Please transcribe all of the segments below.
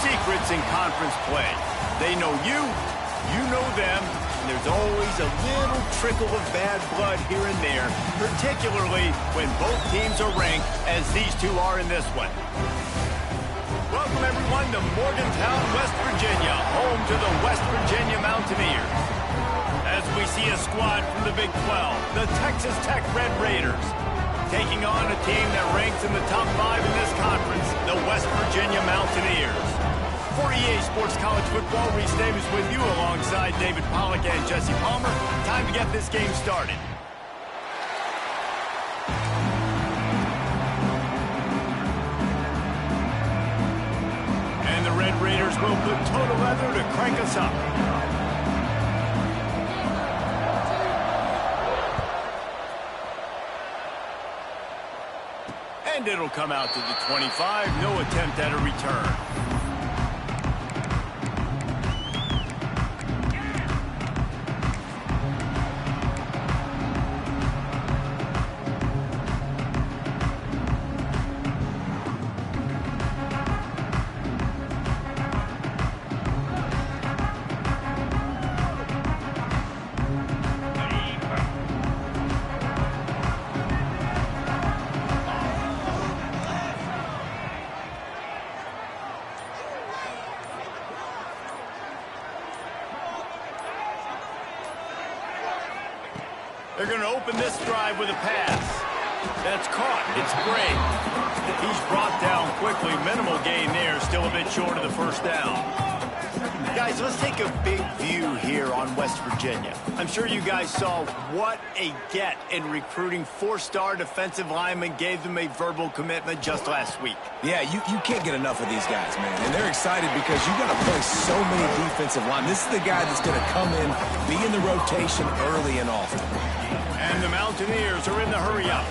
secrets in conference play. They know you, you know them, and there's always a little trickle of bad blood here and there, particularly when both teams are ranked, as these two are in this one. Welcome, everyone, to Morgantown, West Virginia, home to the West Virginia Mountaineers. As we see a squad from the Big 12, the Texas Tech Red Raiders, taking on a team that ranks in the top 5 in this conference, the West Virginia Mountaineers. For EA Sports College Football, Reese Davis with you alongside David Pollack and Jesse Palmer. Time to get this game started. And the Red Raiders will put total leather to crank us up. And it'll come out to the 25. No attempt at a return. They're going to open this drive with a pass. That's caught. It's great. He's brought down quickly. Minimal gain there. Still a bit short of the first down. Guys, let's take a big view here on West Virginia. I'm sure you guys saw what a get in recruiting. 4-star defensive linemen, gave them a verbal commitment just last week. Yeah, you can't get enough of these guys, man. And they're excited because you got to play so many defensive linemen. This is the guy that's going to come in, be in the rotation early and often. And the Mountaineers are in the hurry-up.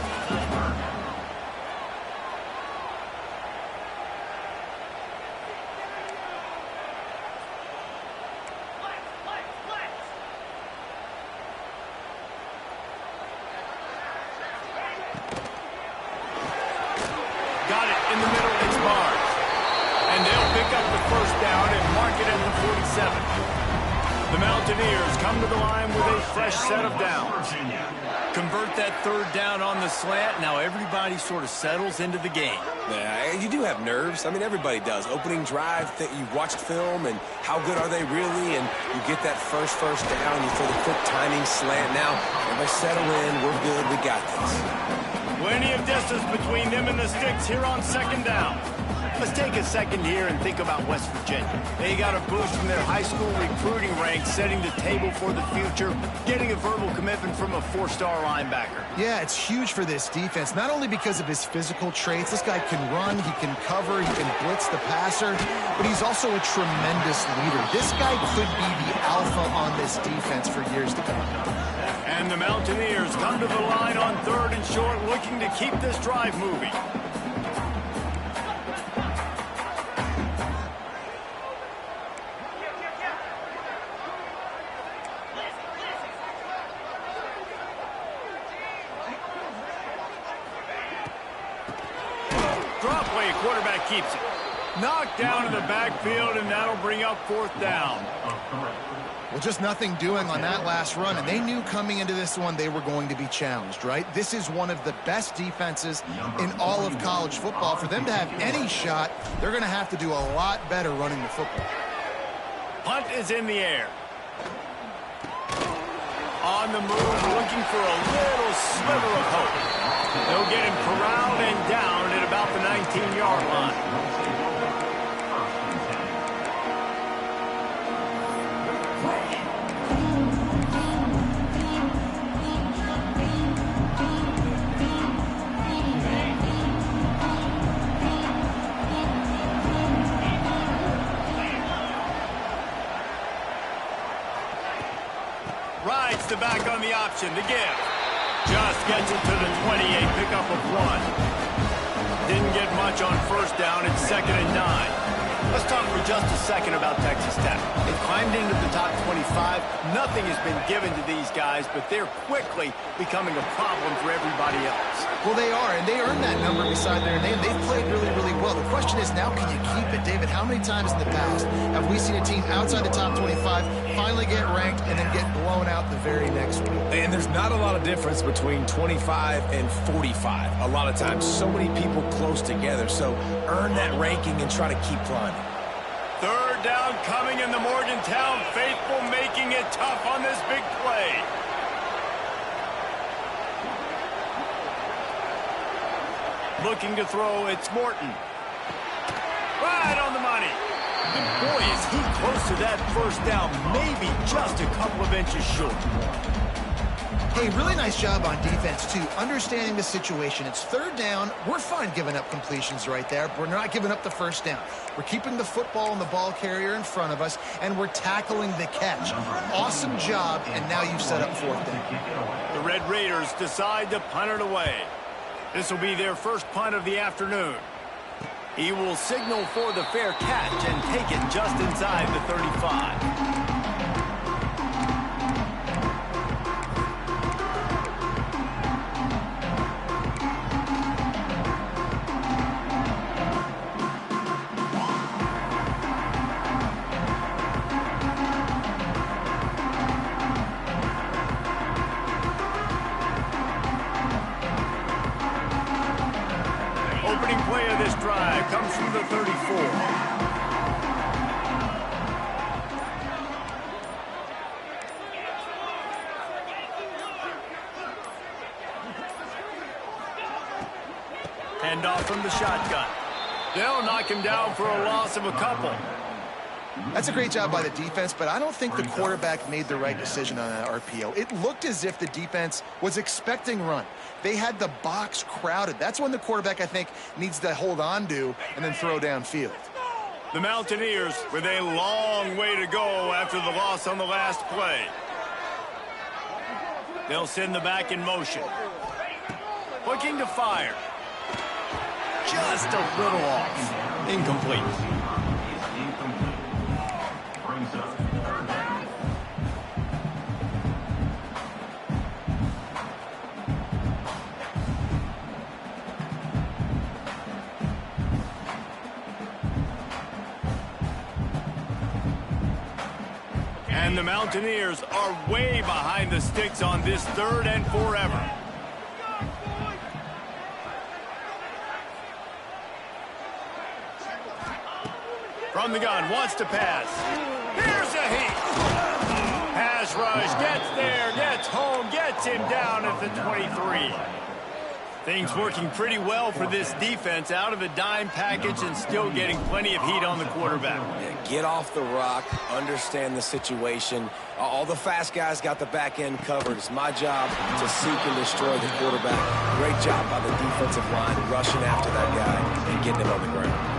Got it in the middle. It's Barnes. And they'll pick up the first down and mark it at the 47. The Mountaineers come to the line with a fresh set of downs. Convert that third down on the slant. Now everybody sort of settles into the game. Yeah, you do have nerves. I mean, everybody does. Opening drive, you watched film, and how good are they really? And you get that first down, you throw the quick timing slant. Now, everybody settle in. We're good. We got this. Plenty of distance between them and the sticks here on second down. Let's take a second here and think about West Virginia. They got a boost from their high school recruiting ranks, setting the table for the future, getting a verbal commitment from a 4-star linebacker. Yeah, it's huge for this defense, not only because of his physical traits. This guy can run, he can cover, he can blitz the passer, but he's also a tremendous leader. This guy could be the alpha on this defense for years to come. And the Mountaineers come to the line on 3rd and short, looking to keep this drive moving. Drop play, quarterback keeps it. Knocked down in the backfield, and that'll bring up 4th down. Well, just nothing doing on that last run, and they knew coming into this one they were going to be challenged, right? This is one of the best defenses in all of college football. For them to have any shot, they're going to have to do a lot better running the football. Punt is in the air. On the move, looking for a little sliver of hope. They'll get him corralled and down at about the 19-yard line. Rides the back on the option to give. Just gets it to the 28, pickup of 1. Didn't get much on first down. It's 2nd and 9. Let's talk just a second about Texas Tech. They climbed into the top 25. Nothing has been given to these guys, but they're quickly becoming a problem for everybody else. Well, they are, and they earned that number beside their name. They've played really, really well. The question is now, can you keep it? David, how many times in the past have we seen a team outside the top 25 finally get ranked and then get blown out the very next week? And there's not a lot of difference between 25 and 45. A lot of times, so many people close together. So earn that ranking and try to keep climbing. Third down coming in the Morgantown faithful, making it tough on this big play. Looking to throw, it's Morton. Right on the money. And boy, is he close to that first down, maybe just a couple of inches short. Hey, really nice job on defense, too, understanding the situation. It's third down. We're fine giving up completions right there. We're not giving up the first down. We're keeping the football and the ball carrier in front of us, and we're tackling the catch. Awesome job, and now you've set up fourth down. The Red Raiders decide to punt it away. This will be their first punt of the afternoon. He will signal for the fair catch and take it just inside the 35. Opening play of this drive comes from the 34. Hand off from the shotgun. They'll knock him down for a loss of a couple. That's a great job by the defense, but I don't think the quarterback made the right decision on that RPO. It looked as if the defense was expecting run. They had the box crowded. That's when the quarterback, I think, needs to hold on to and then throw downfield. The Mountaineers with a long way to go after the loss on the last play. They'll send the back in motion. Looking to fire. Just a little off. Incomplete. And the Mountaineers are way behind the sticks on this third and forever. From the gun, wants to pass. Here's a heat. Pass rush, gets there, gets home, gets him down at the 23. Things working pretty well for this defense, out of a dime package and still getting plenty of heat on the quarterback. Yeah, get off the rock, understand the situation. All the fast guys got the back end covered. It's my job to seek and destroy the quarterback. Great job by the defensive line rushing after that guy and getting him on the ground.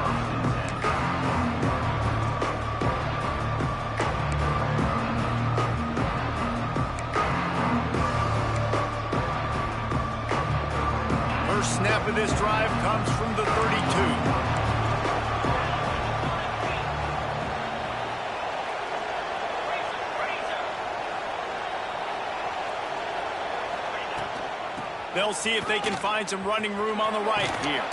Snap of this drive comes from the 32. They'll see if they can find some running room on the right here.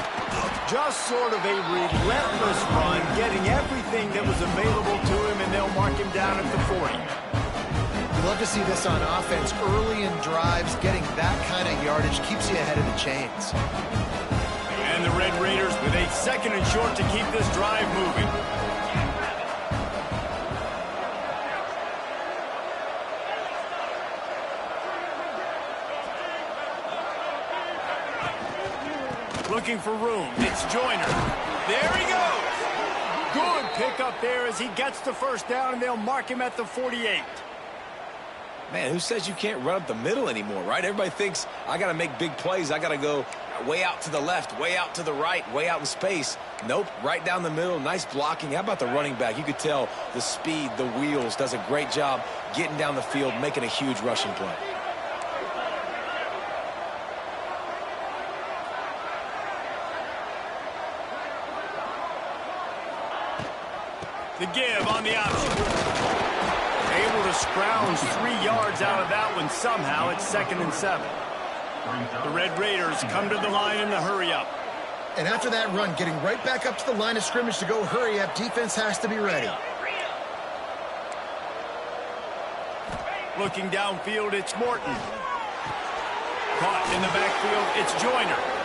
Just sort of a relentless run, getting everything that was available to him, and they'll mark him down at the 40. Love to see this on offense early in drives. Getting that kind of yardage keeps you ahead of the chains. And the Red Raiders with a second and short to keep this drive moving. Looking for room. It's Joyner. There he goes. Good pickup there as he gets the first down, and they'll mark him at the 48. Man, who says you can't run up the middle anymore, right? Everybody thinks I got to make big plays. I got to go way out to the left, way out to the right, way out in space. Nope, right down the middle. Nice blocking. How about the running back? You could tell the speed, the wheels, does a great job getting down the field, making a huge rushing play. The give on the option. Able to scrounge 3 yards out of that one somehow. It's 2nd and 7. The Red Raiders come to the line in the hurry-up. And after that run, getting right back up to the line of scrimmage to go hurry-up, defense has to be ready. Looking downfield, it's Morton. Caught in the backfield, it's Joyner.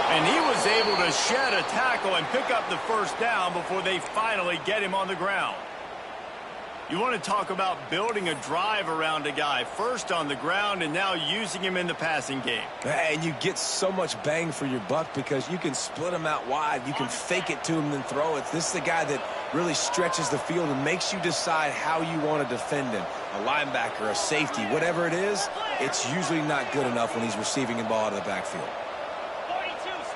And he was able to shed a tackle and pick up the first down before they finally get him on the ground. You want to talk about building a drive around a guy, first on the ground and now using him in the passing game. And you get so much bang for your buck because you can split him out wide. You can fake it to him, then throw it. This is the guy that really stretches the field and makes you decide how you want to defend him. A linebacker, a safety, whatever it is, it's usually not good enough when he's receiving the ball out of the backfield.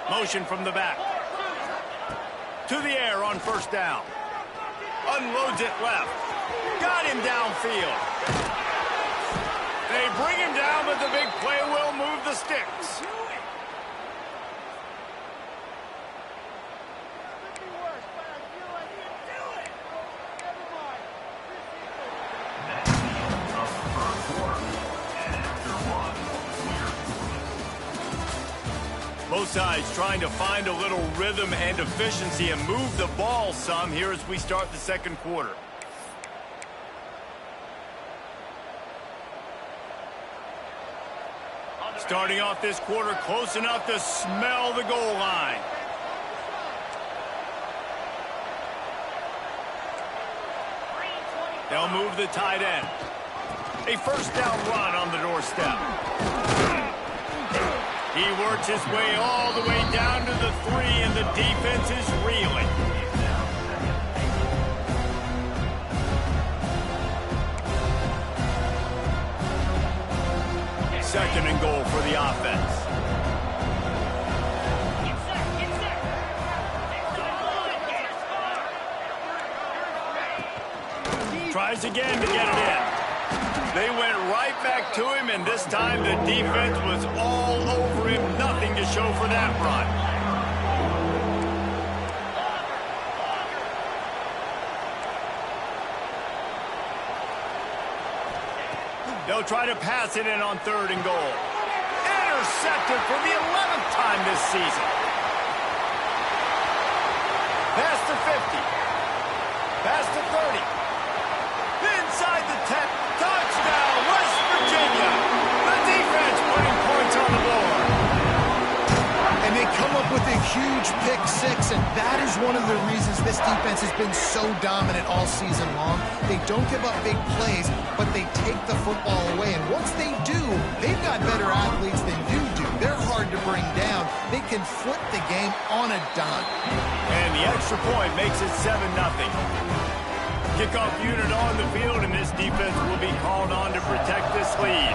Motion from the back. To the air on first down. Unloads it left. Got him downfield. They bring him down, but the big play will move the sticks. Both sides trying to find a little rhythm and efficiency and move the ball some here as we start the second quarter. Starting off this quarter close enough to smell the goal line. They'll move the tight end. A first down run on the doorstep. He works his way all the way down to the 3, and the defense is reeling. Second and goal for the offense. Tries again to get it in. They went right back to him, and this time the defense was all over him. Nothing to show for that run. They'll try to pass it in on 3rd and goal. Intercepted for the 11th time this season. Past the 50. Past the 30. Inside the 10. Touchdown, West Virginia. The defense putting points on the board. And they come up with a huge pick 6, and that is one of the reasons this defense has been so dominant all season long. They don't give up big plays, but they take the football away. And once they do, they've got better athletes than you do. They're hard to bring down. They can flip the game on a dime. And the extra point makes it 7-0. Kickoff unit on the field, and this defense will be called on to protect this lead.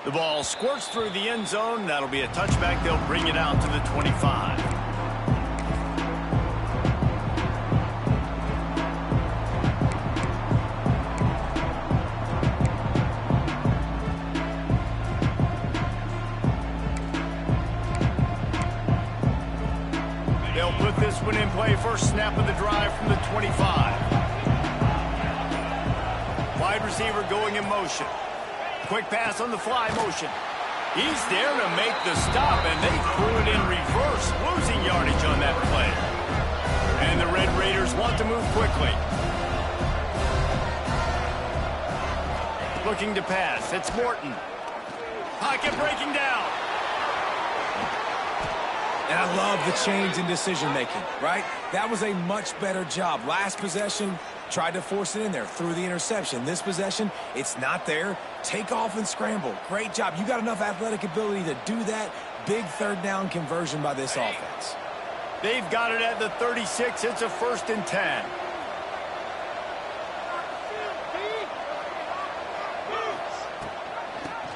The ball squirts through the end zone. That'll be a touchback. They'll bring it out to the 25. They'll put this one in play. First snap of the drive from the 25. Wide receiver going in motion. Quick pass on the fly motion. He's there to make the stop, and they threw it in reverse, losing yardage on that play. And the Red Raiders want to move quickly. Looking to pass. It's Morton. Pocket breaking down. And I love the change in decision-making, right? That was a much better job. Last possession, tried to force it in there, threw the interception. This possession, it's not there. Take off and scramble. Great job. You got enough athletic ability to do that. Big 3rd down conversion by this offense. They've got it at the 36. It's a 1st and 10.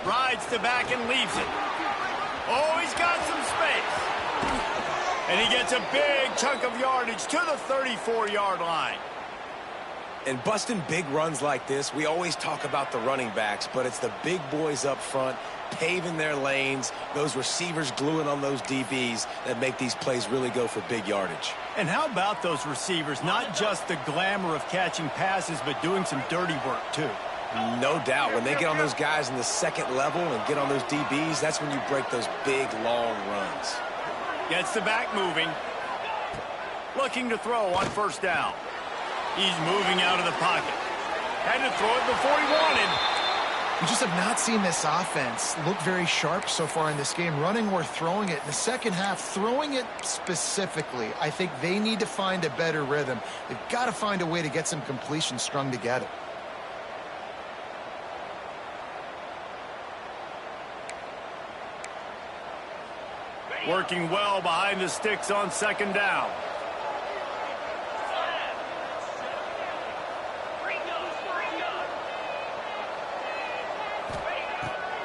Rides to back and leaves it. Oh, he's got some space. And he gets a big chunk of yardage to the 34-yard line. And busting big runs like this, we always talk about the running backs, but it's the big boys up front paving their lanes, those receivers gluing on those DBs that make these plays really go for big yardage. And how about those receivers? Not just the glamour of catching passes, but doing some dirty work, too. No doubt. When they get on those guys in the second level and get on those DBs, that's when you break those big, long runs. Gets the back moving. Looking to throw on first down. He's moving out of the pocket. Had to throw it before he wanted. We just have not seen this offense look very sharp so far in this game, running or throwing it. In the second half, throwing it specifically, I think they need to find a better rhythm. They've got to find a way to get some completions strung together. Working well behind the sticks on second down.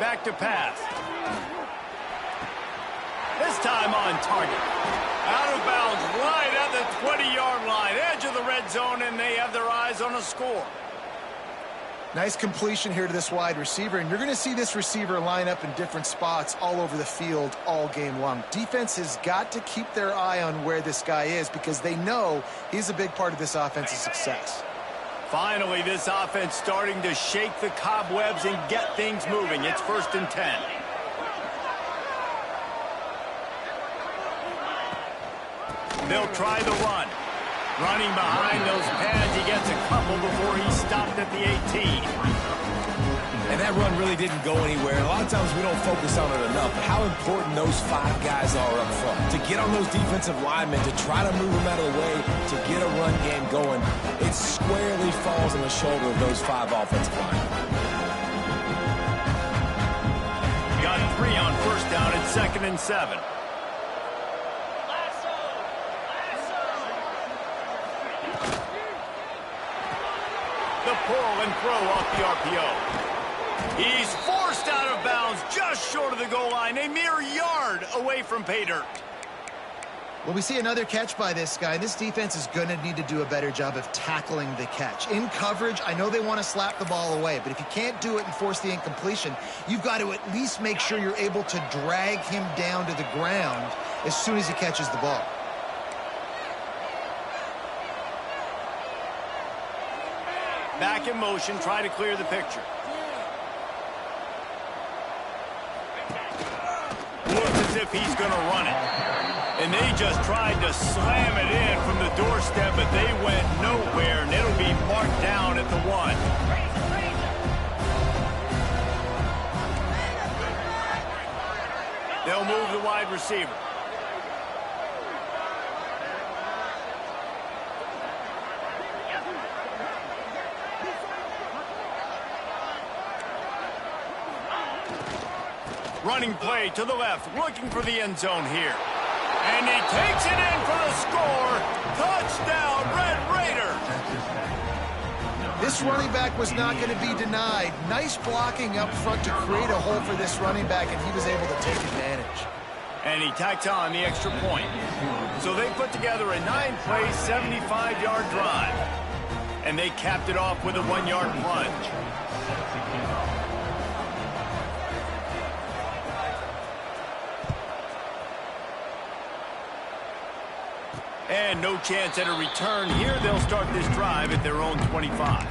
Back to pass. This time on target. Out of bounds, right at the 20-yard line, edge of the red zone, and they have their eyes on a score. Nice completion here to this wide receiver, and you're going to see this receiver line up in different spots all over the field all game long. Defense has got to keep their eye on where this guy is because they know he's a big part of this offense's success. Finally, this offense starting to shake the cobwebs and get things moving. It's 1st and 10. They'll try the run. Running behind those pads, he gets a couple before he stopped at the 18. And that run really didn't go anywhere. A lot of times we don't focus on it enough, but how important those 5 guys are up front. To get on those defensive linemen, to try to move them out of the way, to get a run game going, it squarely falls on the shoulder of those 5 offensive linemen. Got 3 on first down at 2nd and 7. The pull and throw off the RPO. He's forced out of bounds just short of the goal line, a mere yard away from pay dirt. Well, we see another catch by this guy. This defense is going to need to do a better job of tackling the catch. In coverage, I know they want to slap the ball away, but if you can't do it and force the incompletion, you've got to at least make sure you're able to drag him down to the ground as soon as he catches the ball. Back in motion, try to clear the picture. Looks as if he's going to run it. And they just tried to slam it in from the doorstep, but they went nowhere, and it'll be marked down at the 1. They'll move the wide receiver. Running play to the left, looking for the end zone here. And he takes it in for the score. Touchdown, Red Raider. This running back was not going to be denied. Nice blocking up front to create a hole for this running back, and he was able to take advantage. And he tacked on the extra point. So they put together a 9-play, 75-yard drive. And they capped it off with a 1-yard plunge. And no chance at a return here. They'll start this drive at their own 25.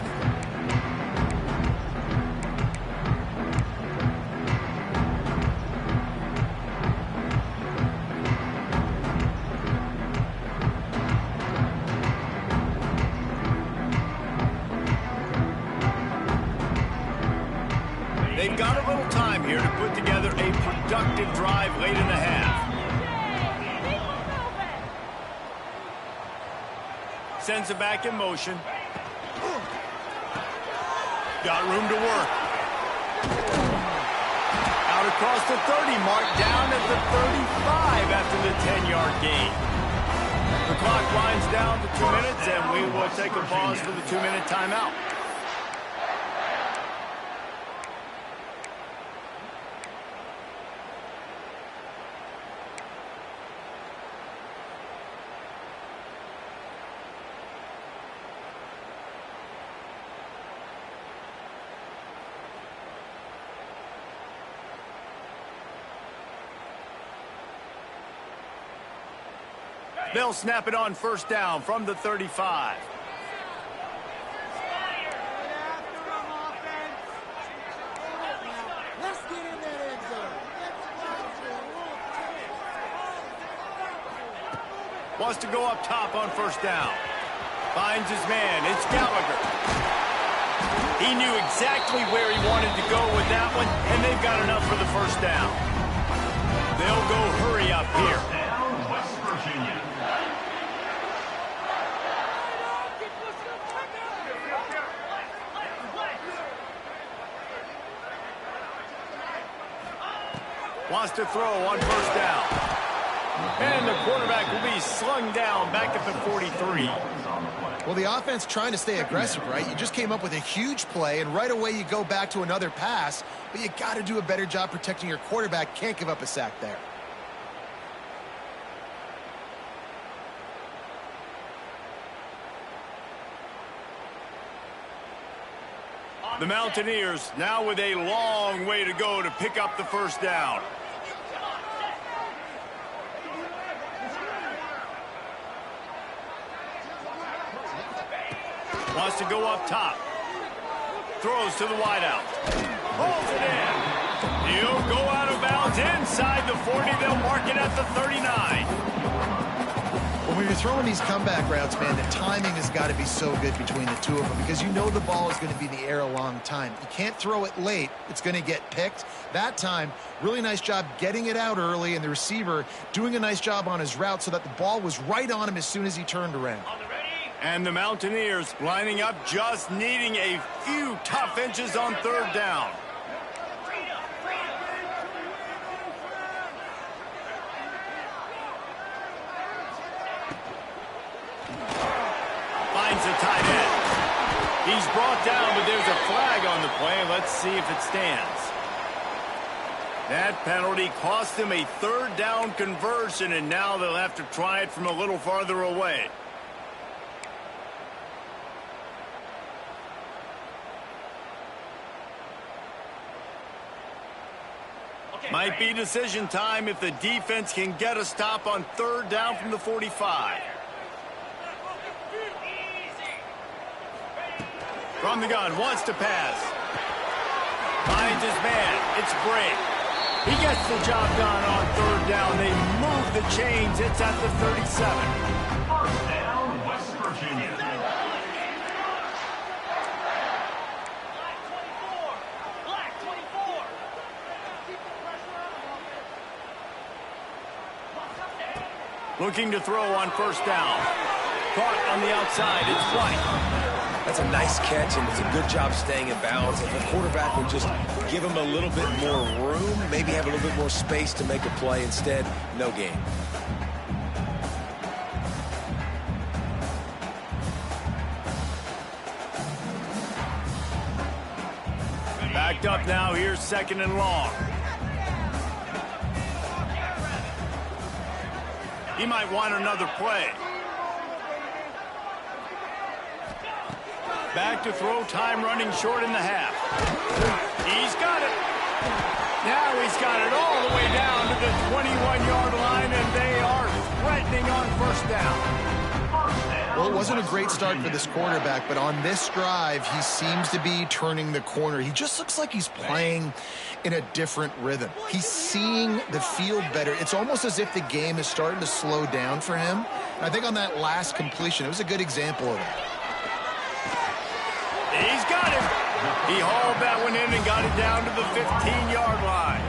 They've got a little time here to put together a productive drive late in the half. Sends it back in motion. Got room to work. Out across the 30 mark, down at the 35 after the 10-yard gain. The clock winds down to 2 minutes, and we will take a pause for the 2-minute timeout. They'll snap it on first down from the 35. Wants to go up top on first down. Finds his man. It's Gallagher. He knew exactly where he wanted to go with that one, and they've got enough for the first down. They'll go hurry up here. West Virginia. Wants to throw on first down. And the quarterback will be slung down back at the 43. Well, the offense trying to stay aggressive, right? You just came up with a huge play, and right away you go back to another pass, but you got to do a better job protecting your quarterback. Can't give up a sack there. The Mountaineers now with a long way to go to pick up the first down. Wants to go up top. Throws to the wideout. Holds it in. He'll go out of bounds inside the 40. They'll mark it at the 39. Well, when you're throwing these comeback routes, man, the timing has got to be so good between the two of them because you know the ball is going to be in the air a long time. You can't throw it late. It's going to get picked. That time, really nice job getting it out early, and the receiver doing a nice job on his route so that the ball was right on him as soon as he turned around. And the Mountaineers lining up, just needing a few tough inches on third down. Finds the tight end. He's brought down, but there's a flag on the play. Let's see if it stands. That penalty cost them a third down conversion, and now they'll have to try it from a little farther away. Might be decision time if the defense can get a stop on third down from the 45. From the gun, wants to pass. Finds his man. It's Bray. He gets the job done on third down. They move the chains. It's at the 37. First down, West Virginia. Looking to throw on first down. Caught on the outside. It's White. That's a nice catch, and it's a good job staying in bounds. If the quarterback would just give him a little bit more room, maybe have a little bit more space to make a play. Instead, no gain. Backed up now. Here's second and long. He might want another play. Back to throw, time running short in the half. He's got it. Now he's got it all the way down to the 21-yard line, and they are threatening on first down. Well, it wasn't a great start for this quarterback, but on this drive, he seems to be turning the corner. He just looks like he's playing in a different rhythm. He's seeing the field better. It's almost as if the game is starting to slow down for him. And I think on that last completion, it was a good example of that. He's got it. He hauled that one in and got it down to the 15-yard line.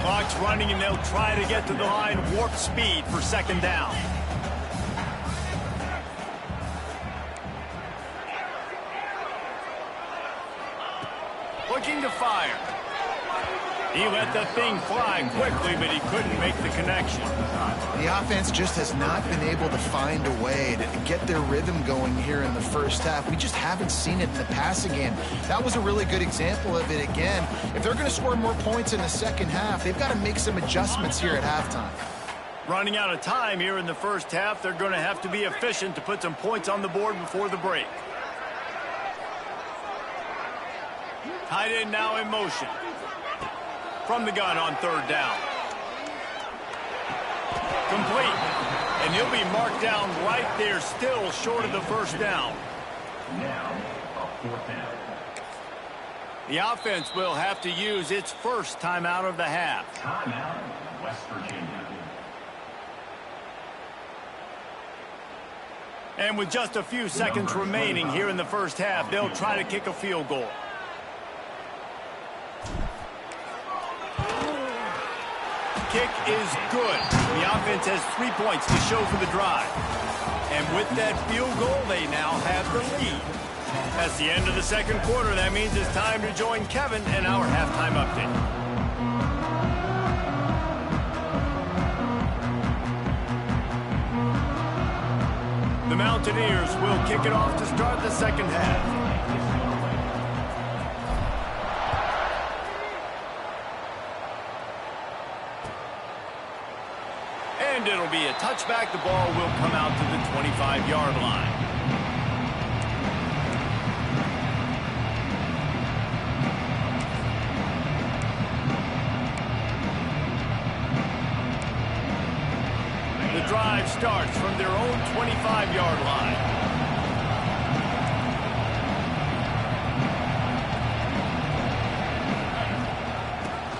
Clock's running, and they'll try to get to the line warp speed for second down. Looking to fire. He let that thing fly quickly, but he couldn't make the connection. The offense just has not been able to find a way to get their rhythm going here in the first half. We just haven't seen it in the passing game. That was a really good example of it again. If they're going to score more points in the second half, they've got to make some adjustments here at halftime. Running out of time here in the first half, they're going to have to be efficient to put some points on the board before the break. Tight end now in motion. From the gun on third down. Complete. And he'll be marked down right there, still short of the first down. Now, a 4th down. The offense will have to use its first timeout of the half. Timeout, West Virginia. And with just a few seconds remaining here in the first half, they'll try to kick a field goal. Kick is good. The offense has 3 points to show for the drive. And with that field goal, they now have the lead. That's the end of the second quarter. That means it's time to join Kevin and our halftime update. The Mountaineers will kick it off to start the second half. And it'll be a touchback. The ball will come out to the 25-yard line. The drive starts from their own 25-yard line.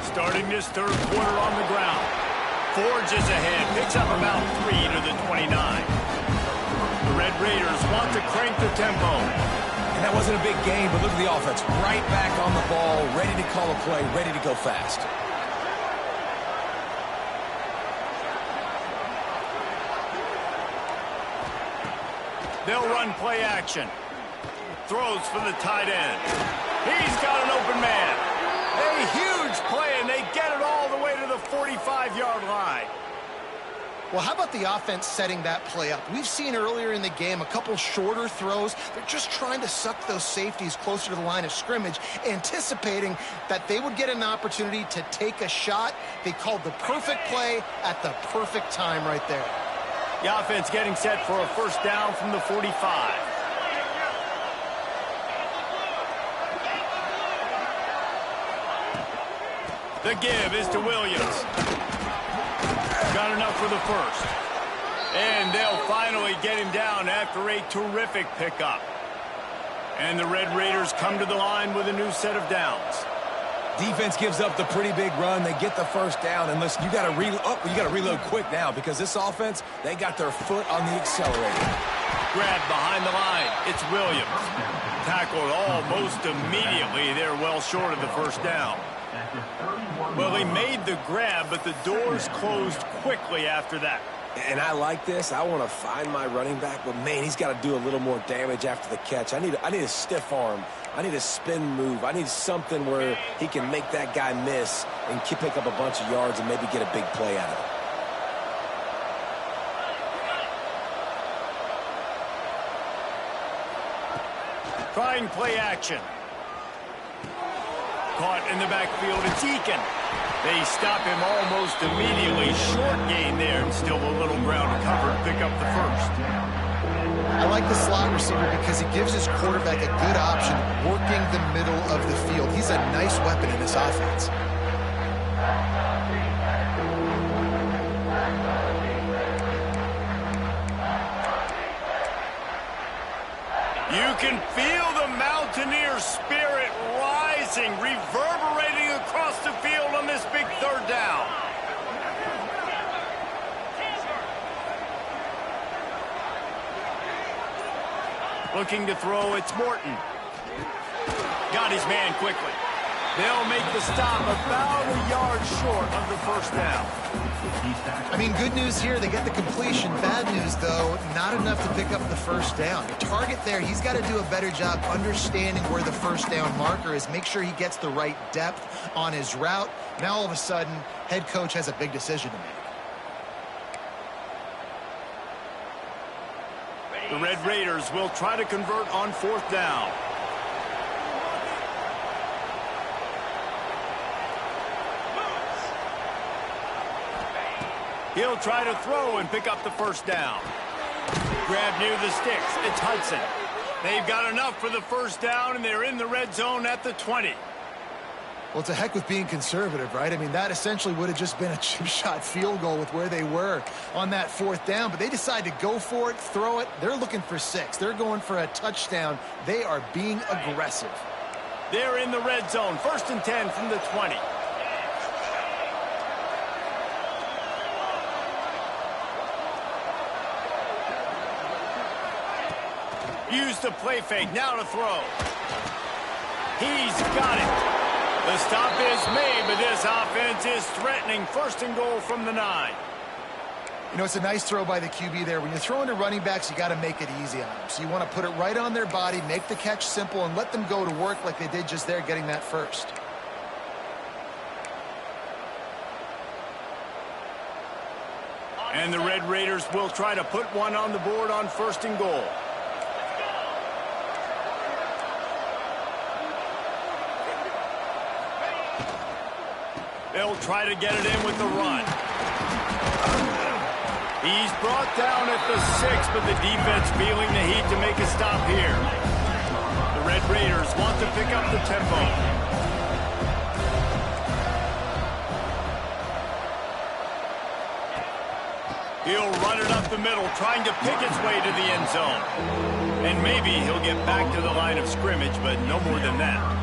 Starting this third quarter on the ground. Forges ahead, picks up about 3 to the 29. The Red Raiders want to crank the tempo. And that wasn't a big game, but look at the offense. Right back on the ball, ready to call a play, ready to go fast. They'll run play action. Throws for the tight end. He's got an open man. A huge play, and they get it all the way to the 45-yard line. Well, how about the offense setting that play up? We've seen earlier in the game a couple shorter throws. They're just trying to suck those safeties closer to the line of scrimmage, anticipating that they would get an opportunity to take a shot. They called the perfect play at the perfect time right there. The offense getting set for a first down from the 45. The give is to Williams. Got enough for the first. And they'll finally get him down after a terrific pickup. And the Red Raiders come to the line with a new set of downs. Defense gives up the pretty big run. They get the first down. And listen, you got to reload quick now because this offense, they got their foot on the accelerator. Grabbed behind the line. It's Williams. Tackled almost immediately. They're well short of the first down. Well, he made the grab, but the doors closed quickly after that. And I like this. I want to find my running back, but, man, he's got to do a little more damage after the catch. I need a stiff arm. I need a spin move. I need something where he can make that guy miss and pick up a bunch of yards and maybe get a big play out of it. Trying play action. Caught in the backfield, it's Eakin. They stop him almost immediately. Short gain there, and still a little ground covered. Pick up the first. I like the slot receiver because he gives his quarterback a good option working the middle of the field. He's a nice weapon in this offense. You can feel the Mountaineer spirit rising, reverberating across the field on this big third down. Looking to throw, it's Morton. Got his man quickly. They'll make the stop about a yard short of the first down. I mean, good news here, they get the completion. Bad news, though, not enough to pick up the first down. The target there, he's got to do a better job understanding where the first down marker is, make sure he gets the right depth on his route. Now, all of a sudden, head coach has a big decision to make. The Red Raiders will try to convert on fourth down. He'll try to throw and pick up the first down. Grab near the sticks. It's Hudson. They've got enough for the first down, and they're in the red zone at the 20. Well, to heck with being conservative, right? I mean, that essentially would have just been a chip shot field goal with where they were on that 4th down, but they decide to go for it, throw it. They're looking for 6. They're going for a touchdown. They are being aggressive. They're in the red zone. 1st and 10 from the 20. Use the play fake. Now to throw. He's got it. The stop is made, but this offense is threatening. 1st and goal from the 9. You know, it's a nice throw by the QB there. When you're throwing to running backs, you got to make it easy on them. So you want to put it right on their body, make the catch simple, and let them go to work like they did just there, getting that first. And the Red Raiders will try to put one on the board on 1st and goal. They'll try to get it in with the run. He's brought down at the 6, but the defense feeling the heat to make a stop here. The Red Raiders want to pick up the tempo. He'll run it up the middle, trying to pick its way to the end zone. And maybe he'll get back to the line of scrimmage, but no more than that.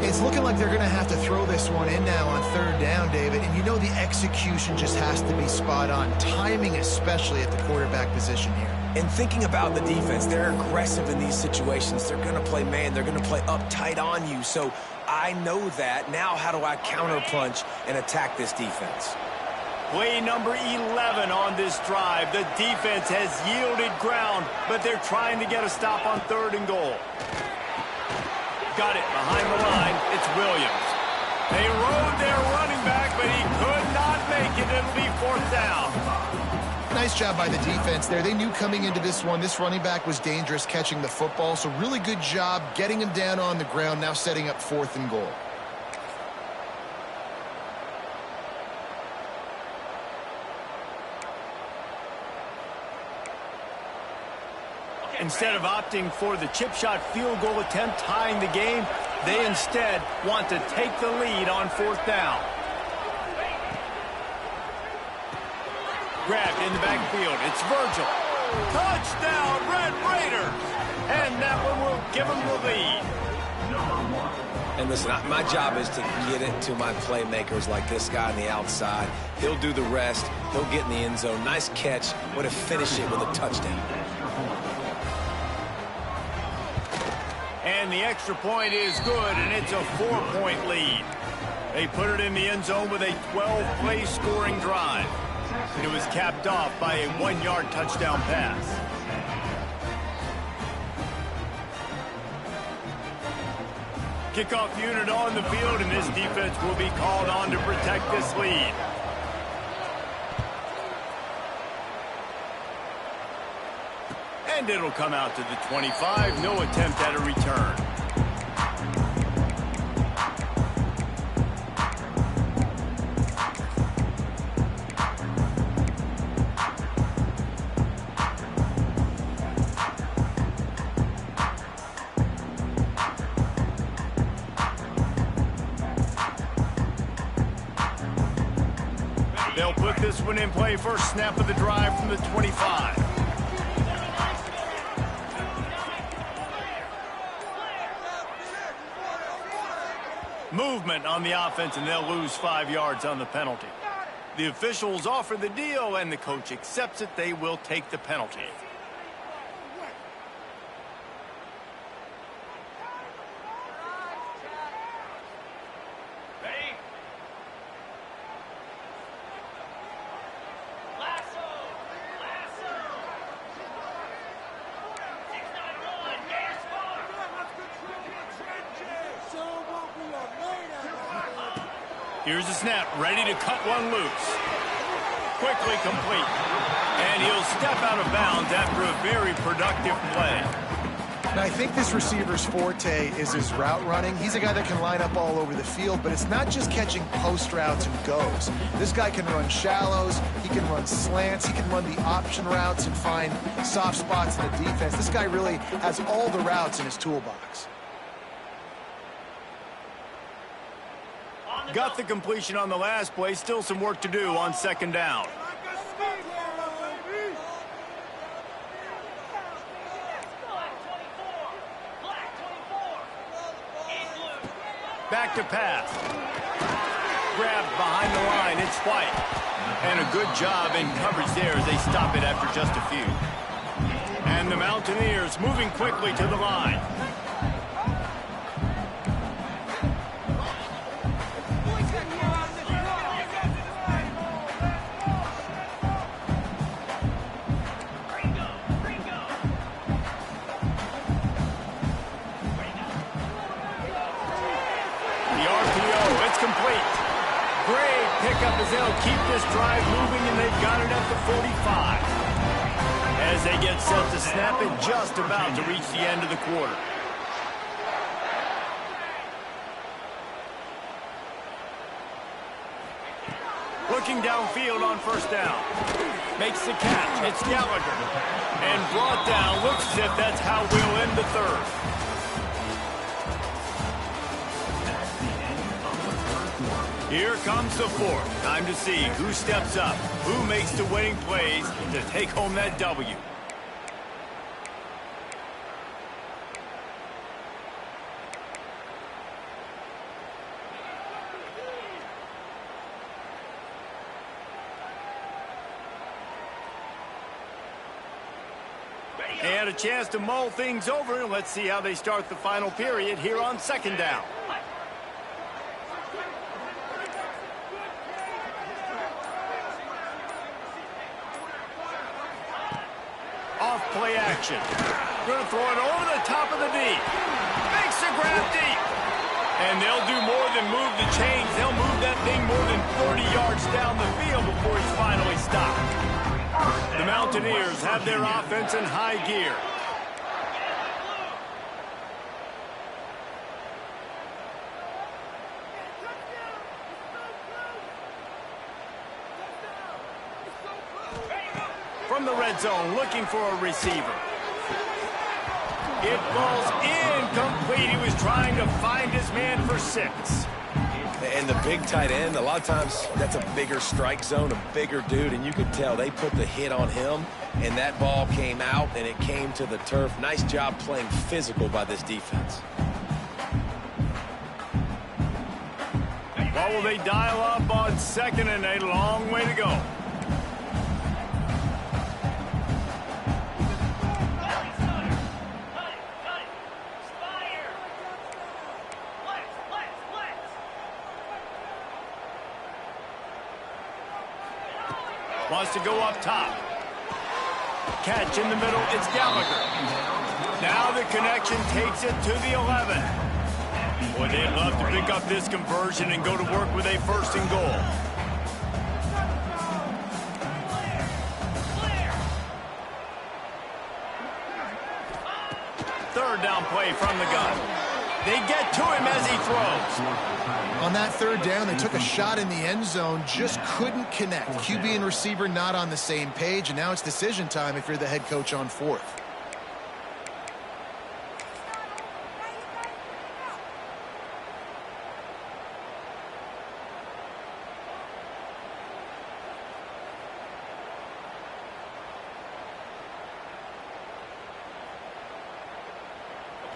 It's looking like they're going to have to throw this one in now on 3rd down, David. And you know the execution just has to be spot on. Timing especially at the quarterback position here. And thinking about the defense, they're aggressive in these situations. They're going to play man. They're going to play uptight on you. So I know that. Now how do I counterpunch and attack this defense? Play number 11 on this drive. The defense has yielded ground, but they're trying to get a stop on 3rd and goal. Got it behind the line. It's Williams. They rode their running back, but he could not make it. It'll be 4th down. Nice job by the defense there. They knew coming into this one, this running back was dangerous catching the football, so really good job getting him down on the ground, now setting up 4th and goal. Instead of opting for the chip shot field goal attempt tying the game, they instead want to take the lead on 4th down. Grabbed in the backfield. It's Virgil. Touchdown, Red Raiders! And that one will give them the lead. And listen, my job is to get it to my playmakers like this guy on the outside. He'll do the rest. He'll get in the end zone. Nice catch. Way to finish it with a touchdown. And the extra point is good, and it's a 4-point lead. They put it in the end zone with a 12-play scoring drive. It was capped off by a 1-yard touchdown pass. Kickoff unit on the field, and this defense will be called on to protect this lead. And it'll come out to the 25. No attempt at a return. They'll put this one in play. First snap of the drive from the 25. Movement on the offense, and they'll lose 5 yards on the penalty. The officials offer the deal, and the coach accepts it. They will take the penalty. Here's a snap, ready to cut one loose. Quickly complete. And he'll step out of bounds after a very productive play. Now, I think this receiver's forte is his route running. He's a guy that can line up all over the field, but it's not just catching post routes and goes. This guy can run shallows, he can run slants, he can run the option routes and find soft spots in the defense. This guy really has all the routes in his toolbox. Got the completion on the last play. Still some work to do on second down. Back to pass. Grabbed behind the line. It's White. And a good job in coverage there as they stop it after just a few. And the Mountaineers moving quickly to the line. As they'll keep this drive moving, and they've got it at the 45. As they get set to snap it, just about to reach the end of the quarter. Looking downfield on first down. Makes the catch. It's Gallagher. And brought down. Looks as if that's how we'll end the third. Here comes the fourth. Time to see who steps up, who makes the winning plays to take home that W. And a chance to mull things over. Let's see how they start the final period here on second down. Play action. Going to throw it over the top of the D. Makes the grab deep. And they'll do more than move the chains. They'll move that thing more than 30 yards down the field before he's finally stopped. The Mountaineers have their offense in high gear. From the red zone, looking for a receiver. It falls incomplete. He was trying to find his man for 6. And the big tight end, a lot of times that's a bigger strike zone, a bigger dude, and you could tell they put the hit on him, and that ball came out, and it came to the turf. Nice job playing physical by this defense. What will they dial up on second and a long way to go? Wants to go up top. Catch in the middle. It's Gallagher. Now the connection takes it to the 11. Boy, they'd love to pick up this conversion and go to work with a first and goal. Third down play from the gun. They get to him as he throws. On that third down, they took a shot in the end zone, just couldn't connect. QB and receiver not on the same page, and now it's decision time if you're the head coach on fourth.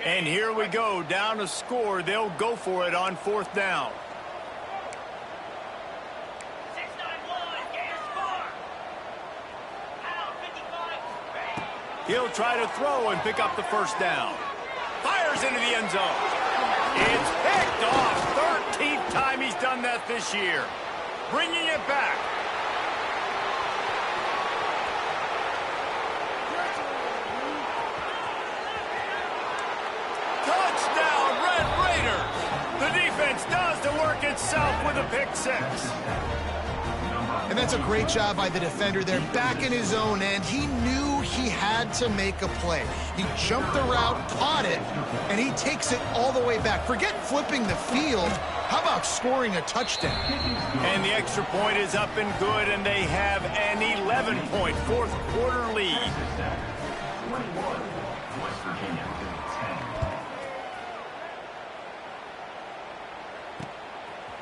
And here we go, down to score. They'll go for it on fourth down. He'll try to throw and pick up the first down. Fires into the end zone. It's picked off. 13th time he's done that this year. Bringing it back. Does the work itself with a pick 6. And that's a great job by the defender there, back in his own end. He knew he had to make a play. He jumped the route, caught it, and he takes it all the way back. Forget flipping the field. How about scoring a touchdown? And the extra point is up and good, and they have an 11-point fourth quarter lead. 21, West Virginia,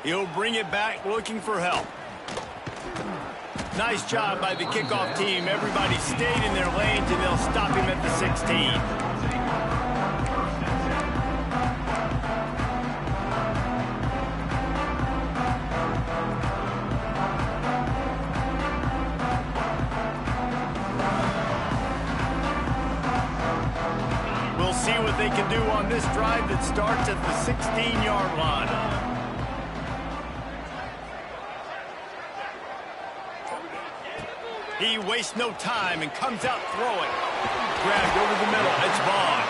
10. He'll bring it back looking for help. Nice job by the kickoff team. Everybody stayed in their lanes, and they'll stop him at the 16. We'll see what they can do on this drive that starts at the 16-yard line. He wastes no time and comes out throwing. Grabbed over the middle. It's Vaughn.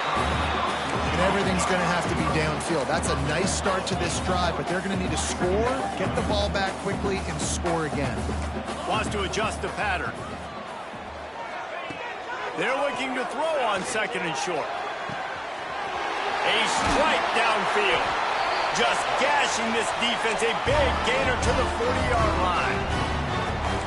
And everything's going to have to be downfield. That's a nice start to this drive, but they're going to need to score, get the ball back quickly, and score again. Wants to adjust the pattern. They're looking to throw on second and short. A strike downfield. Just gashing this defense. A big gainer to the 40-yard line.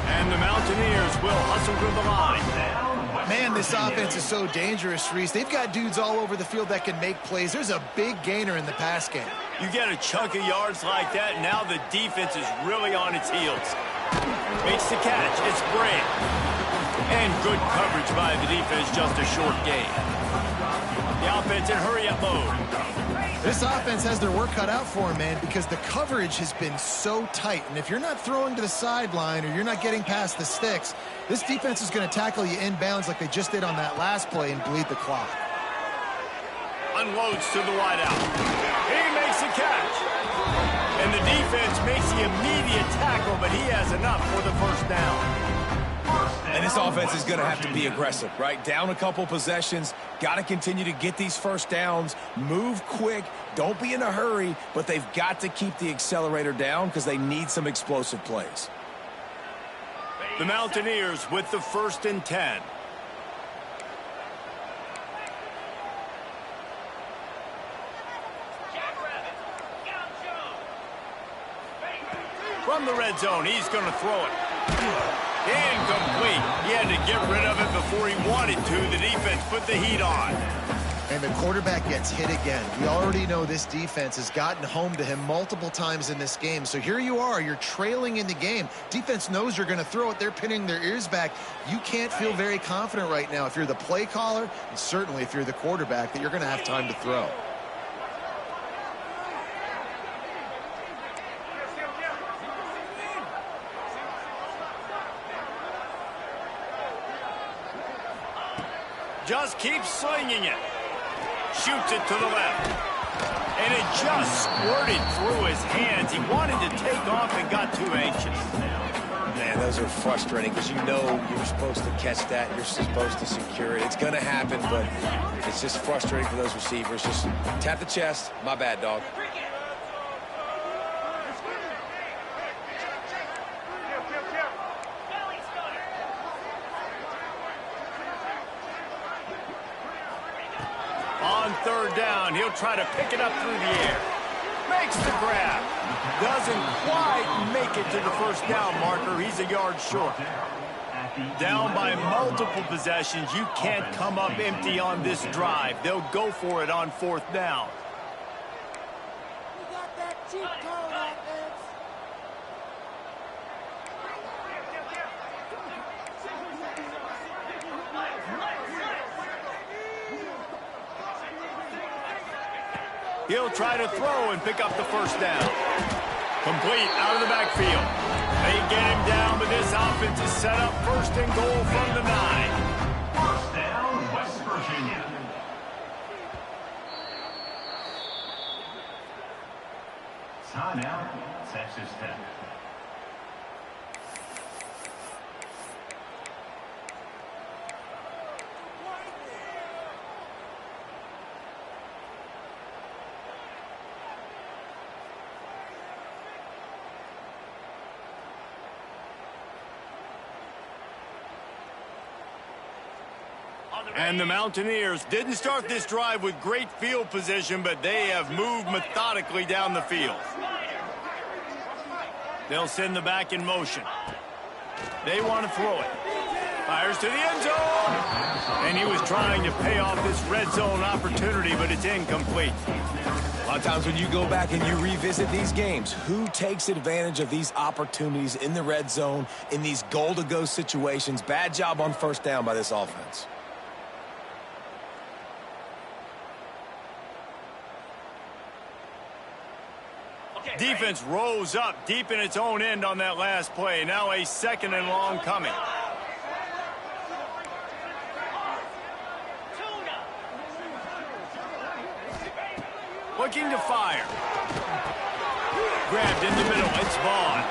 And the Mountaineers will hustle to the line. Man, this offense is so dangerous, Reese. They've got dudes all over the field that can make plays. There's a big gainer in the pass game. You get a chunk of yards like that, now the defense is really on its heels. Makes the catch. It's Grant. And good coverage by the defense, just a short gain. The offense in hurry-up mode. This offense has their work cut out for them, man, because the coverage has been so tight. And if you're not throwing to the sideline or you're not getting past the sticks, this defense is going to tackle you inbounds like they just did on that last play and bleed the clock. Unloads to the wideout. He makes a catch. And the defense makes the immediate tackle, but he has enough for the first down. And this offense is going to have to be aggressive, right? Down a couple possessions, got to continue to get these first downs, move quick, don't be in a hurry, but they've got to keep the accelerator down because they need some explosive plays. The Mountaineers with the 1st and 10. From the red zone, he's going to throw it. Incomplete. He had to get rid of it before he wanted to. The defense put the heat on. And the quarterback gets hit again. We already know this defense has gotten home to him multiple times in this game. So here you are. You're trailing in the game. Defense knows you're going to throw it. They're pinning their ears back. You can't feel very confident right now if you're the play caller, and certainly if you're the quarterback, that you're going to have time to throw. Just keeps slinging it. Shoots it to the left. And it just squirted through his hands. He wanted to take off and got too anxious. Man, those are frustrating because you know you're supposed to catch that. You're supposed to secure it. It's going to happen, but it's just frustrating for those receivers. Just tap the chest. My bad, dog. On 3rd down, he'll try to pick it up through the air. Makes the grab. Doesn't quite make it to the 1st down marker. He's a yard short. Down by multiple possessions. You can't come up empty on this drive. They'll go for it on 4th down. We got that cheat code offense. He'll try to throw and pick up the 1st down. Complete out of the backfield. They get him down, but this offense is set up 1st and goal from the 9. 1st down, West Virginia. Timeout, Texas Tech. And the Mountaineers didn't start this drive with great field position, but they have moved methodically down the field. They'll send the back in motion. They want to throw it. Fires to the end zone. And he was trying to pay off this red zone opportunity, but it's incomplete. A lot of times when you go back and you revisit these games, who takes advantage of these opportunities in the red zone, in these goal-to-go situations? Bad job on first down by this offense. Defense rose up deep in its own end on that last play. Now a 2nd and long coming. Looking to fire. Grabbed in the middle. It's Vaughn.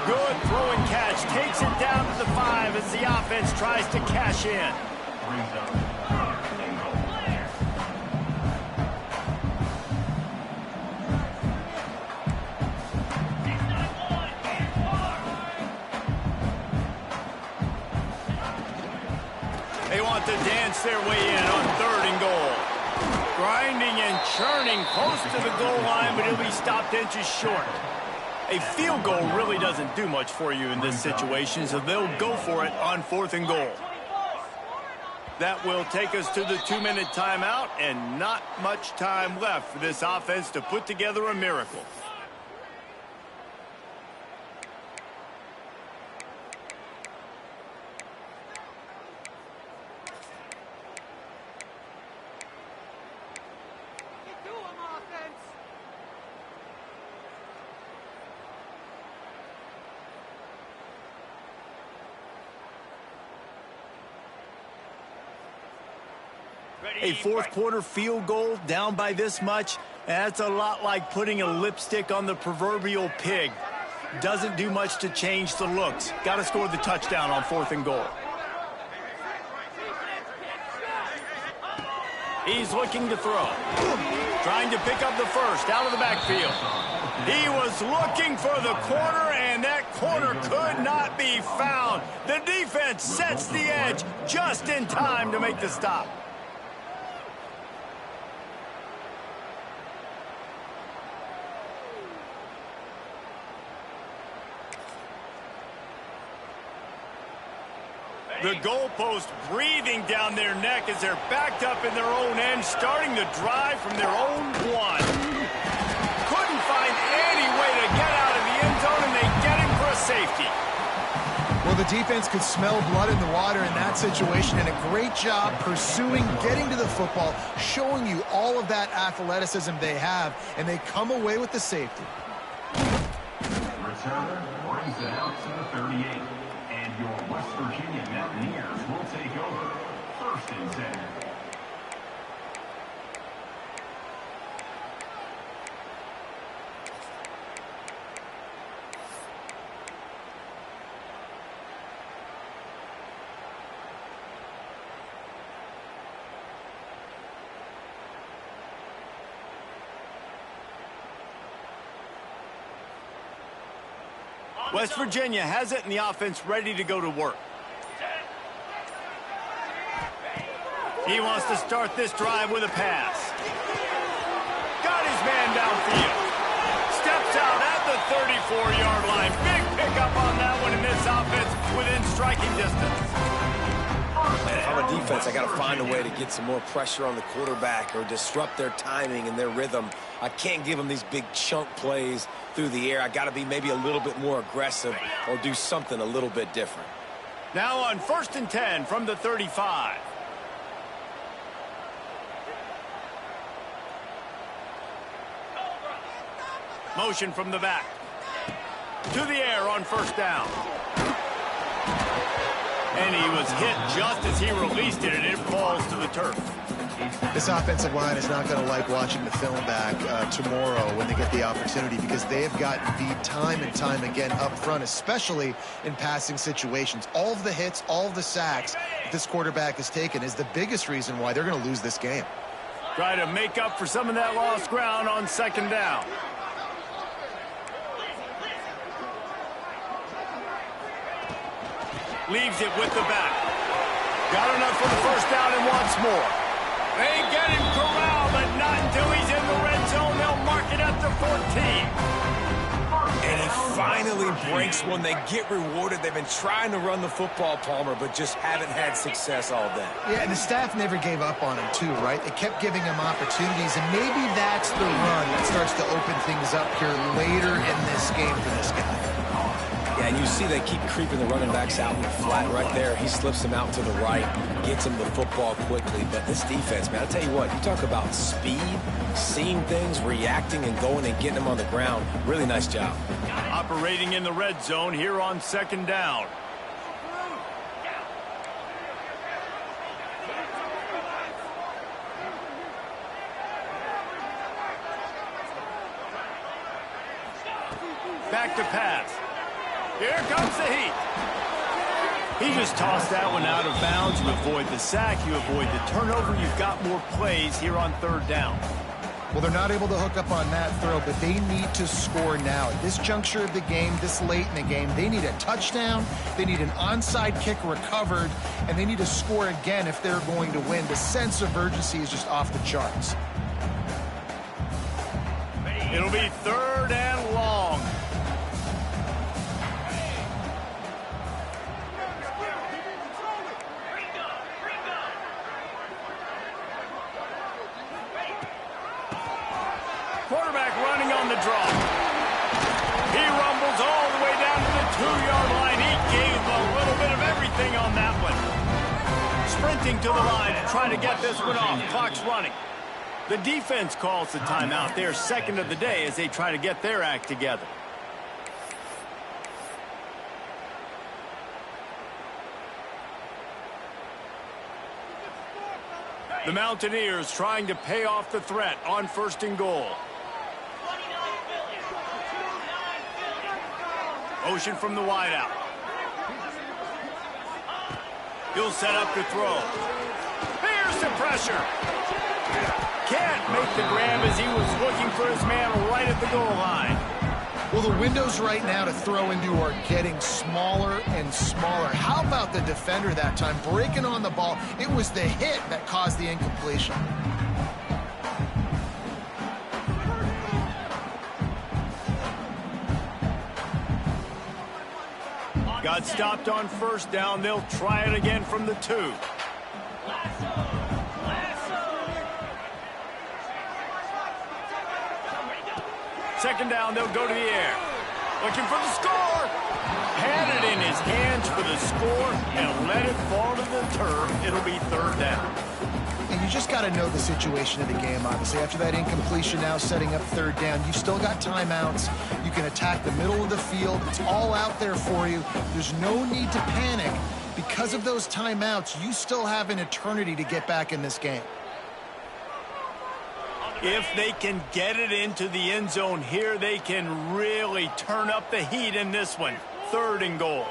Good throwing catch. Takes it down to the 5 as the offense tries to cash in. They want to dance their way in on 3rd and goal. Grinding and churning close to the goal line, but he'll be stopped inches short. A field goal really doesn't do much for you in this situation, so they'll go for it on 4th and goal. That will take us to the 2-minute timeout, and not much time left for this offense to put together a miracle. A 4th quarter field goal down by this much, that's a lot like putting a lipstick on the proverbial pig. Doesn't do much to change the looks. Got to score the touchdown on 4th and goal. He's looking to throw. Trying to pick up the first out of the backfield. He was looking for the corner, and that corner could not be found. The defense sets the edge just in time to make the stop. The goalpost breathing down their neck as they're backed up in their own end, starting the drive from their own 1. Couldn't find any way to get out of the end zone, and they get him for a safety. Well, the defense could smell blood in the water in that situation, and a great job pursuing, getting to the football, showing you all of that athleticism they have, and they come away with the safety. Returner brings it out to the 38. And your West Virginia Mountaineers will take over 1st and 10. West Virginia has it, and the offense ready to go to work. He wants to start this drive with a pass. Got his man downfield. Steps out at the 34-yard line. Big pickup on that one in this offense within striking distance. Man, if I'm a defense, I got to find a way to get some more pressure on the quarterback or disrupt their timing and their rhythm. I can't give them these big chunk plays through the air. I got to be maybe a little bit more aggressive or do something a little bit different. Now on 1st and 10 from the 35. Motion from the back. To the air on 1st down. And he was hit just as he released it, and it falls to the turf. This offensive line is not going to like watching the film back tomorrow when they get the opportunity, because they have gotten beat time and time again up front, especially in passing situations. All of the hits, all of the sacks that this quarterback has taken is the biggest reason why they're going to lose this game. Try to make up for some of that lost ground on 2nd down. Leaves it with the back. Got enough for the 1st down and wants more. They get him corralled, but not until he's in the red zone. They'll mark it at the 14. And he finally breaks one. They get rewarded. They've been trying to run the football, Palmer, but just haven't had success all day. Yeah, and the staff never gave up on him, too, right? They kept giving him opportunities, and maybe that's the run that starts to open things up here later in this game for this guy. Yeah, and you see they keep creeping the running backs out in the flat right there. He slips them out to the right, gets them the football quickly. But this defense, man, I'll tell you what, you talk about speed, seeing things, reacting, and going and getting them on the ground. Really nice job. Operating in the red zone here on 2nd down. Back to pass. Here comes the heat. He just tossed that one out of bounds. You avoid the sack. You avoid the turnover. You've got more plays here on 3rd down. Well, they're not able to hook up on that throw, but they need to score now. At this juncture of the game, this late in the game, they need a touchdown, they need an onside kick recovered, and they need to score again if they're going to win. The sense of urgency is just off the charts. It'll be 3rd and long. Quarterback running on the draw. He rumbles all the way down to the 2-yard line. He gave a little bit of everything on that one. Sprinting to the line to try to get this one off. Clock's running. The defense calls the timeout. They're 2nd of the day as they try to get their act together. The Mountaineers trying to pay off the threat on 1st and goal. Motion from the wideout. He'll set up to throw. Here's the pressure. Can't make the grab as he was looking for his man right at the goal line. Well, the windows right now to throw into are getting smaller and smaller. How about the defender that time breaking on the ball? It was the hit that caused the incompletion. Got stopped on 1st down. They'll try it again from the 2. Second down, they'll go to the air. Looking for the score. Had it in his hands for the score and let it fall to the turf. It'll be 3rd down. And you just got to know the situation of the game, obviously. After that incompletion now setting up 3rd down, you've still got timeouts. You can attack the middle of the field. It's all out there for you. There's no need to panic. Because of those timeouts, you still have an eternity to get back in this game. If they can get it into the end zone here, they can really turn up the heat in this one. 3rd and goal.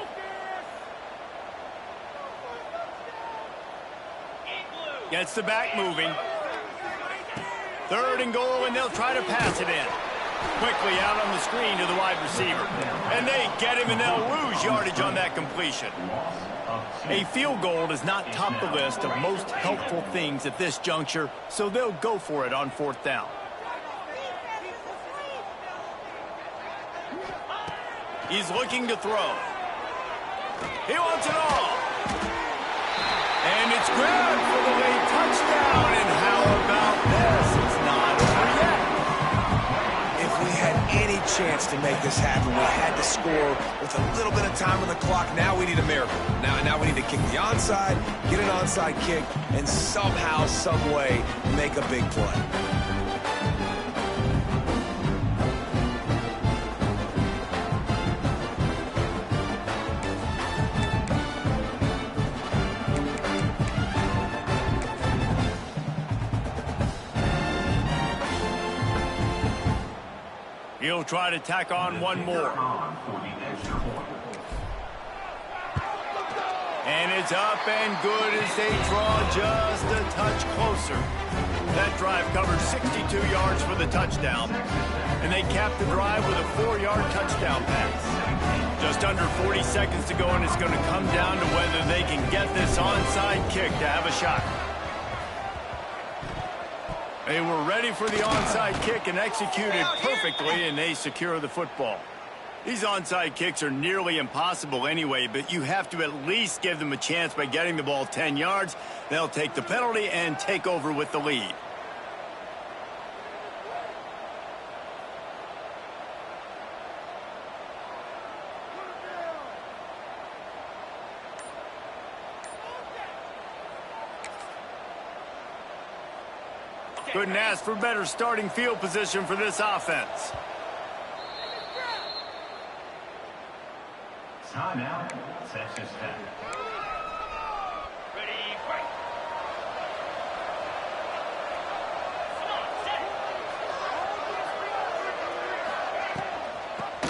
Gets the back moving. 3rd and goal, and they'll try to pass it in. Quickly out on the screen to the wide receiver. And they get him, and they'll lose yardage on that completion. A field goal does not top the list of most helpful things at this juncture, so they'll go for it on 4th down. He's looking to throw. He wants it all. And it's grabbed for the late touchdown. And how about this? It's not over yet. If we had any chance to make this happen, we had to score with a little bit of time on the clock. Now we need a miracle. Now we need to kick the onside, get an onside kick, and somehow, some way, make a big play. He'll try to tack on one more. And it's up and good as they draw just a touch closer. That drive covered 62 yards for the touchdown. And they capped the drive with a 4-yard touchdown pass. Just under 40 seconds to go, and it's going to come down to whether they can get this onside kick to have a shot. They were ready for the onside kick and executed perfectly, and they secure the football. These onside kicks are nearly impossible anyway, but you have to at least give them a chance by getting the ball 10 yards. They'll take the penalty and take over with the lead. Couldn't ask for better starting field position for this offense. Time out. Texas Tech. Ready, fight.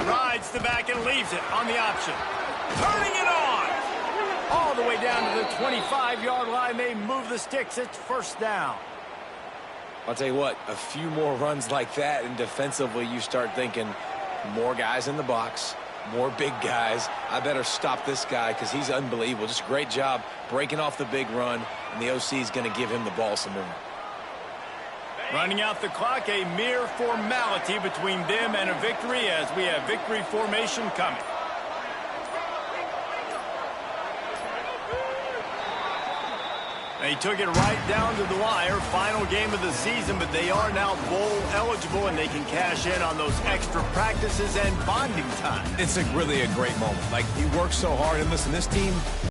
Rides the back and leaves it on the option. Turning it on! All the way down to the 25-yard line. They move the sticks. It's first down. I'll tell you what, a few more runs like that, and defensively you start thinking more guys in the box, more big guys. I better stop this guy because he's unbelievable. Just a great job breaking off the big run, and the OC is going to give him the ball some more. Running out the clock, a mere formality between them and a victory as we have victory formation coming. They took it right down to the wire, final game of the season, but they are now bowl eligible and they can cash in on those extra practices and bonding time. It's really a great moment. Like, you work so hard, and listen, this team